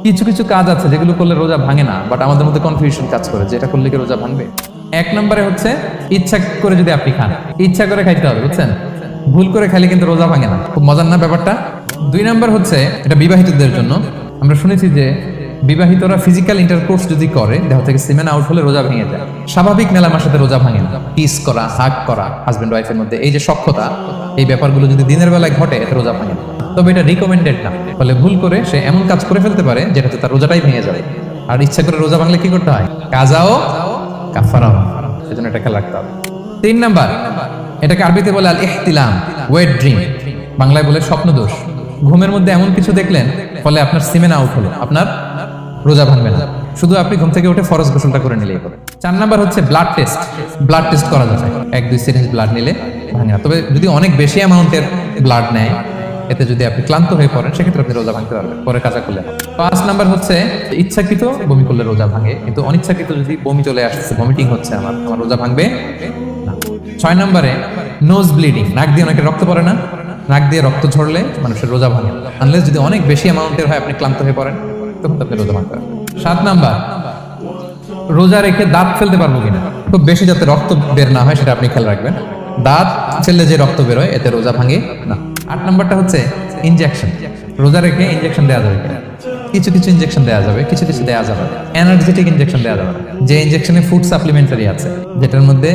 কিছু কিছু কাজ আছে যেগুলো করলে রোজা ভাঙে না, বাট আমাদের মধ্যে কনফিউশন কাজ করে যে এটা করলে কি রোজা ভাঙবে। এক নম্বরে হচ্ছে ইচ্ছা করে যদি আপনি খান, ইচ্ছা করে খাইতে হবে, বুঝছেন? ভুল করে খাইলে কিন্তু রোজা ভাঙে না। খুব মজার না ব্যাপারটা? দুই নাম্বার হচ্ছে এটা বিবাহিতদের জন্য। আমরা শুনেছি যে বিবাহিতরা ফিজিক্যাল ইন্টারকোর্স যদি করে, দেহ থেকে সিমেন আউট হলে রোজা ভেঙে যায়। স্বাভাবিক মেলামেশার সাথে রোজা ভাঙে না। কিস করা, হাগ করা হাজবেন্ড ওয়াইফের মধ্যে, এই যে সখ্যতা, এই ব্যাপারগুলো যদি দিনের বেলায় ঘটে এতে রোজা ভাঙে না। তবে এটা রিকমেন্ডেড না, ফলে ভুল করে সে এমন কাজ করে ফেলতে পারে যেটাতে তার রোজাটাই ভেঙে যাবে। আর ইচ্ছা করে রোজা ভাঙলে কি করতে হয়? কাজাও কাফারাও, সেজন্য এটা খেয়াল রাখতে হবে। তিন নাম্বার, এটাকে আরবিতে বলে আল ইহতিলাম, ওয়েট ড্রিম, বাংলায় বলে স্বপ্ন দোষ। ঘুমের মধ্যে এমন কিছু দেখলেন ফলে আপনার সিমেন আউট হলো, আপনার রোজা ভাঙবে না, শুধু আপনি ঘুম থেকে উঠে ফরজ গোসলটা করে নিলেই হবে। চার নাম্বার হচ্ছে ব্লাড টেস্ট। ব্লাড টেস্ট করা যাবে, 1-2 সিরিঞ্জ ব্লাড নিলে ভাঙে না। তবে যদি অনেক বেশি অ্যামাউন্টের ব্লাড নেয়, এতে যদি আপনি ক্লান্ত হয়ে পড়েন সেক্ষেত্রে আপনি রোজা ভাঙতে পারবেন, পরে কাজা করলে। 5 নাম্বার হচ্ছে ইচ্ছাকৃত বমি করলে রোজা ভাঙে, কিন্তু অনিচ্ছাকৃত যদি বমি চলে আসছে, ভমিটিং হচ্ছে, আমার রোজা ভাঙবে না। 6 নাম্বারে নোজ ব্লিডিং, নাক দিয়ে অনেকে রক্ত পড়ে না, নাক দিয়ে রক্ত ঝরলে মানুষের রোজা ভাঙে, আনলেস যদি অনেক বেশি অ্যামাউন্টের হয়, আপনি ক্লান্ত হয়ে পড়েন, তখন আপনি রোজা ভাঙতে পারবেন। 7 নাম্বার, রোজা রেখে দাঁত ফেলতে পারবো কিনা, খুব বেশি যাতে রক্ত বের না হয় সেটা আপনি খেয়াল রাখবেন। দাঁত ফেললে যে রক্ত বের হয় এতে রোজা ভাঙে না। 8 নাম্বারটা হচ্ছে ইনজেকশন। রোজা রেখে ইনজেকশন দেওয়া যাবে কিনা? কিছু কিছু ইনজেকশন দেওয়া যাবে, কিছু কিছু দেওয়া যাবে না। এনার্জেটিক ইনজেকশন দেওয়া যাবে না। যে ইনজেকশনে ফুড সাপ্লিমেন্টারি আছে, যেটার মধ্যে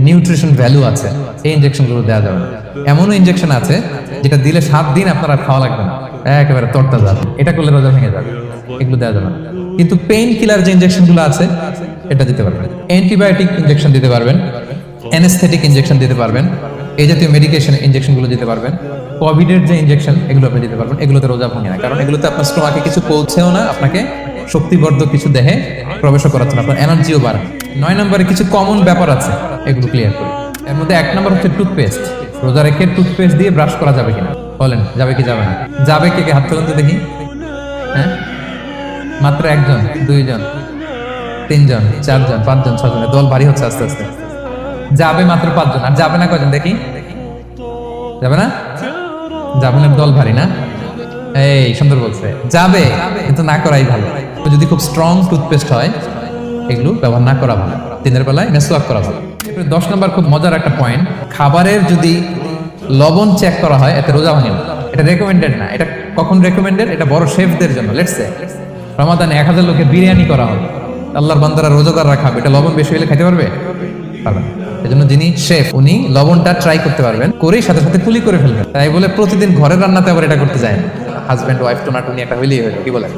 নিউট্রিশন ভ্যালু আছে, এই ইনজেকশনগুলো দেওয়া যাবে না। এমনও ইনজেকশন আছে যেটা দিলে 7 দিন আপনার আর খাওয়া লাগবে না, একেবারে তরতা যাবে, এটা করলে রোজা ভেঙে যাবে, এগুলো দেওয়া যাবে না। কিন্তু পেইন কিলার যে ইনজেকশনগুলো আছে এটা দিতে পারবেন, অ্যান্টিবায়োটিক ইনজেকশন দিতে পারবেন, অ্যানেস্থেটিক ইনজেকশন দিতে পারবেন, এই জাতীয় মেডিকেশন ইনজেকশনগুলো দিতে পারবেন। কোভিডের যে ইনজেকশন এগুলো আপনি দিতে পারবেন, এগুলোতে রোজা ভাঙে না, কারণ এগুলোতে আপনার স্টোমাকে কিছু পৌঁছেও না, আপনাকে শক্তিবর্ধক কিছু দেহে প্রবেশও করাচ্ছে না, আপনার এনার্জিও বাড়ে। 9 নম্বরে কিছু কমন ব্যাপার আছে, এগুলো ক্লিয়ার করি। এর মধ্যে 1 নম্বর হচ্ছে টুথপেস্ট। রোজা রেখে টুথপেস্ট দিয়ে ব্রাশ করা যাবে কিনা বলেন, যাবে কি যাবে না? যাবে, কে কে হাত তুলতে দেখি। হ্যাঁ, মাত্র 1 জন, 2 জন, 3 জন, 4 জন, 5 জন, 6 জন, দল ভারী হচ্ছে আস্তে আস্তে। যাবে মাত্র 5 জন, আর যাবে না কয়জন দেখি? যাবে না? যাবে না, দল ভারী না? এই সুন্দর বলছে, যাবে, কিন্তু না করাই ভালো। যদি খুব স্ট্রং টুথপেস্ট হয়, এগুলো ব্যবহার না করা ভালো, দিনের বেলায় মেসওয়াক করা ভালো। 10 নম্বর, খুব মজার একটা পয়েন্ট, খাবারের যদি লবণ চেক করা হয় এতে রোজা ভাঙে না। এটা রেকমেন্ডেড না। এটা কখন রেকমেন্ডেড? এটা বড় শেফদের জন্য। লেটস সে রমাদানে 1000 লোকের বিরিয়ানি করা হবে, আল্লাহর বান্দারা রোজাদার রাখাবে, এটা লবণ বেশি হলে খাইতে পারবে? পারবে না। এজন্য যিনি শেফ উনি লবণটা ট্রাই করতে পারবেন, করেই সাথে সাথে কুলি করে ফেলবেন। তাই বলে প্রতিদিন ঘরের রান্নাতে আবার এটা করতে যায় না। হাজবেন্ড ওয়াইফ টোনাটুনি একটা হইলেই হইলো, কি বলেন?